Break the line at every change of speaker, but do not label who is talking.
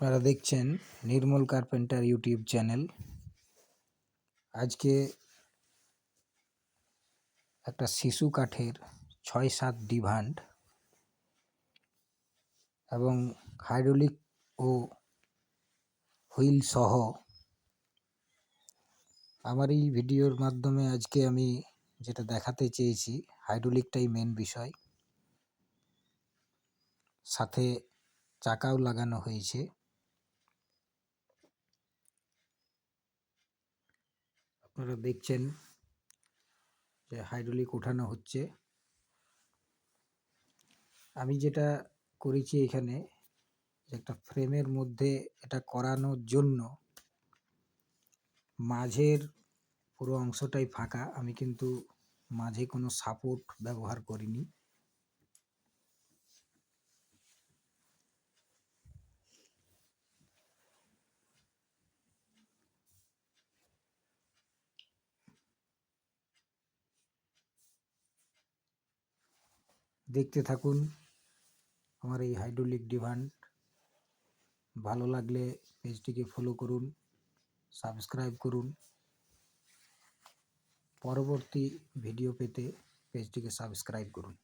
আপনারা দেখছেন নির্মল carpenter YouTube channel. আজকে একটা শিশু কাঠের ৬-৭ ডিভান্ড এবং হাইড্রোলিক ও হুইল সহ আমার এই ভিডিওর মাধ্যমে আজকে আমি যেটা দেখাতে চেয়েছি, হাইড্রোলিকটাই মেন বিষয়, সাথে চাকাও লাগানো হয়েছে। আপনারা দেখছেন যে হাইড্রোলিক ওঠানো হচ্ছে। আমি যেটা করেছি এখানে, একটা ফ্রেমের মধ্যে এটা করানোর জন্য মাঝের পুরো অংশটাই ফাঁকা। আমি কিন্তু মাঝে কোনো সাপোর্ট ব্যবহার করিনি। দেখতে থাকুন আমার এই হাইড্রোলিক ডিভান্ড। ভালো লাগলে পেজটিকে ফলো করুন, সাবস্ক্রাইব করুন। পরবর্তী ভিডিও পেতে পেজটিকে সাবস্ক্রাইব করুন।